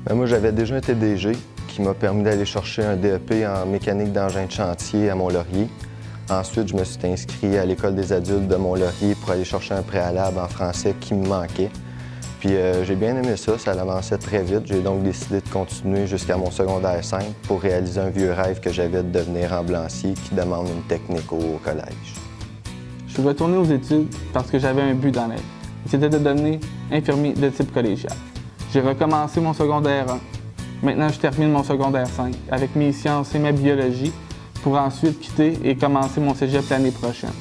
Ben, moi, j'avais déjà un TDG qui m'a permis d'aller chercher un DEP en mécanique d'engin de chantier à Mont-Laurier. Ensuite, je me suis inscrit à l'École des adultes de Mont-Laurier pour aller chercher un préalable en français qui me manquait. Puis j'ai bien aimé ça, ça avançait très vite. J'ai donc décidé de continuer jusqu'à mon secondaire 5 pour réaliser un vieux rêve que j'avais de devenir ambulancier qui demande une technique au collège. Je suis retourné aux études parce que j'avais un but dans la vie. C'était de devenir infirmier de type collégial. J'ai recommencé mon secondaire 1. Maintenant, je termine mon secondaire 5 avec mes sciences et ma biologie pour ensuite quitter et commencer mon cégep l'année prochaine.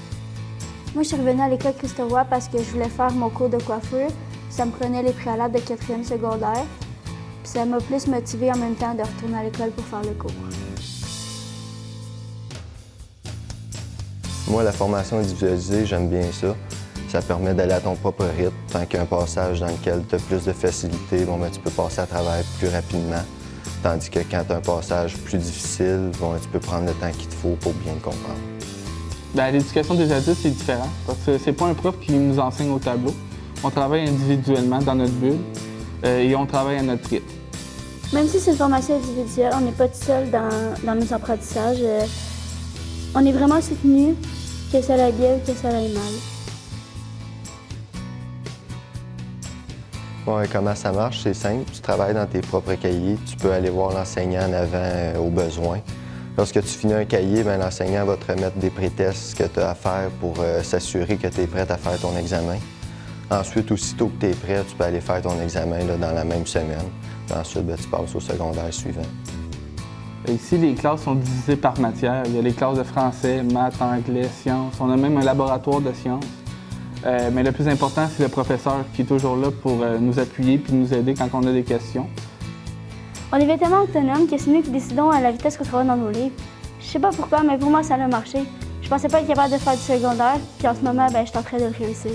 Moi, je suis revenue à l'école Christ-Roy parce que je voulais faire mon cours de coiffure. Ça me prenait les préalables de 4e secondaire. Puis ça m'a plus motivée en même temps de retourner à l'école pour faire le cours. Moi, la formation individualisée, j'aime bien ça. Ça permet d'aller à ton propre rythme. Tant qu'il y a un passage dans lequel tu as plus de facilité, tu peux passer à travers plus rapidement. Tandis que quand tu as un passage plus difficile, tu peux prendre le temps qu'il te faut pour bien le comprendre. L'éducation des adultes, c'est différent parce que c'est pas un prof qui nous enseigne au tableau. On travaille individuellement dans notre bulle et on travaille à notre rythme. Même si c'est une formation individuelle, on n'est pas tout seul dans nos apprentissages. On est vraiment soutenu, que ça aille bien ou que ça aille mal. Bon, et comment ça marche? C'est simple. Tu travailles dans tes propres cahiers. Tu peux aller voir l'enseignant en avant au besoin. Lorsque tu finis un cahier, l'enseignant va te remettre des prétests que tu as à faire pour s'assurer que tu es prête à faire ton examen. Ensuite, aussitôt que tu es prêt, tu peux aller faire ton examen dans la même semaine. Ensuite, tu passes au secondaire suivant. Ici, les classes sont divisées par matière. Il y a les classes de français, maths, anglais, sciences. On a même un laboratoire de sciences. Mais le plus important, c'est le professeur qui est toujours là pour nous appuyer et nous aider quand on a des questions. On est tellement autonome que c'est nous qui décidons à la vitesse qu'on travaille dans nos livres. Je sais pas pourquoi, mais pour moi, ça a marché. Je pensais pas être capable de faire du secondaire, puis en ce moment, je suis en train de le réussir.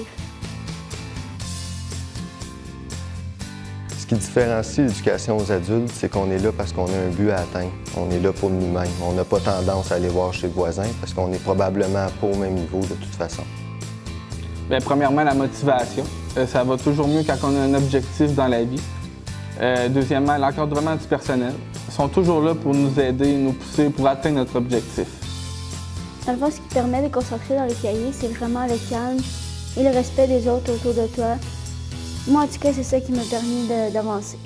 Ce qui différencie l'éducation aux adultes, c'est qu'on est là parce qu'on a un but à atteindre. On est là pour nous-mêmes. On n'a pas tendance à aller voir chez le voisin parce qu'on n'est probablement pas au même niveau de toute façon. Premièrement, la motivation. Ça va toujours mieux quand on a un objectif dans la vie. Deuxièmement, l'encadrement du personnel. Ils sont toujours là pour nous aider, nous pousser pour atteindre notre objectif. Dans le fond, ce qui permet de concentrer dans les cahiers, c'est vraiment le calme et le respect des autres autour de toi. Moi, en tout cas, c'est ça qui m'a permis d'avancer.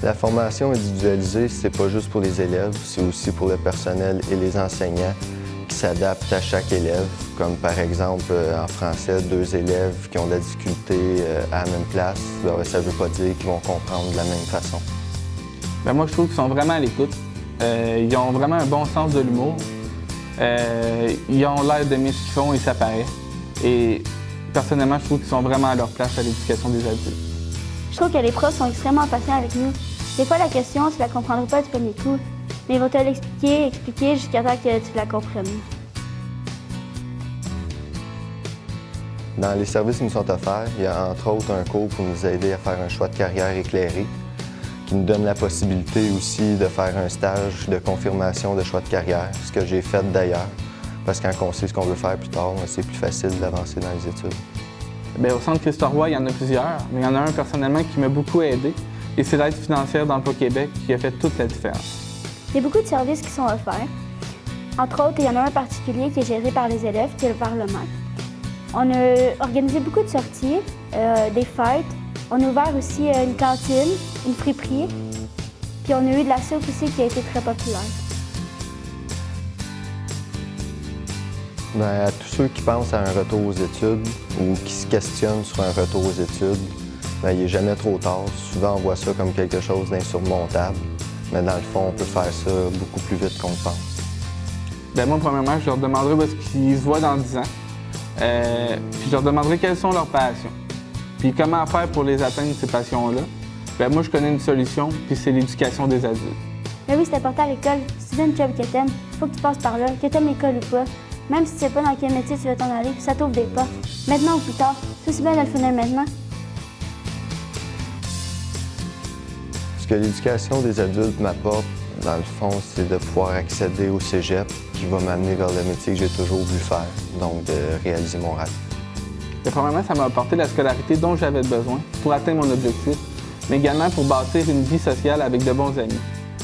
La formation individualisée, c'est pas juste pour les élèves, c'est aussi pour le personnel et les enseignants qui s'adaptent à chaque élève. Comme par exemple, en français, 2 élèves qui ont de la difficulté à la même place, ça ne veut pas dire qu'ils vont comprendre de la même façon. Moi, je trouve qu'ils sont vraiment à l'écoute. Ils ont vraiment un bon sens de l'humour. Ils ont l'air d'aimer ce qu'ils font et ça paraît. Et personnellement, je trouve qu'ils sont vraiment à leur place à l'éducation des adultes. Je trouve que les profs sont extrêmement patients avec nous. Des fois, la question, tu la comprendras pas du premier coup, mais ils vont te expliquer jusqu'à temps que tu la comprennes. Dans les services qui nous sont offerts, il y a entre autres un cours pour nous aider à faire un choix de carrière éclairé, qui nous donne la possibilité aussi de faire un stage de confirmation de choix de carrière, ce que j'ai fait d'ailleurs, parce que quand on sait ce qu'on veut faire plus tard, c'est plus facile d'avancer dans les études. Au Centre Christ-Roy, il y en a plusieurs, mais il y en a un personnellement qui m'a beaucoup aidé, et c'est l'aide financière d'Emploi Québec qui a fait toute la différence. Il y a beaucoup de services qui sont offerts. Entre autres, il y en a un particulier qui est géré par les élèves, qui est le Parlement. On a organisé beaucoup de sorties, des fêtes. On a ouvert aussi une cantine, une friperie, puis on a eu de la soupe aussi qui a été très populaire. À tous ceux qui pensent à un retour aux études ou qui se questionnent sur un retour aux études, il n'est jamais trop tard. Souvent, on voit ça comme quelque chose d'insurmontable, mais dans le fond, on peut faire ça beaucoup plus vite qu'on le pense. Moi, premièrement, je leur demanderai où est-ce qu'ils se voient dans 10 ans. Puis je leur demanderai quelles sont leurs passions. Puis comment faire pour les atteindre, ces passions-là. Moi, je connais une solution, puis c'est l'éducation des adultes. Mais oui, c'est important à l'école. Si tu veux une job que t'aimes, il faut que tu passes par là, que tu aimes l'école ou pas. Même si tu sais pas dans quel métier tu veux t'en aller, ça t'ouvre des portes. Maintenant ou plus tard, c'est aussi bien de le finir maintenant. Ce que l'éducation des adultes m'apporte, dans le fond, c'est de pouvoir accéder au cégep qui va m'amener vers le métier que j'ai toujours voulu faire, donc de réaliser mon rêve. Et premièrement, ça m'a apporté la scolarité dont j'avais besoin pour atteindre mon objectif, mais également pour bâtir une vie sociale avec de bons amis.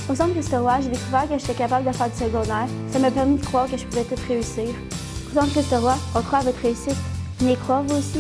Au Centre Christ-Roi, j'ai découvert que j'étais capable de faire du secondaire. Ça m'a permis de croire que je pouvais tout réussir. Au Centre Christ-Roi, on croit à votre réussite. Venez croire vous aussi.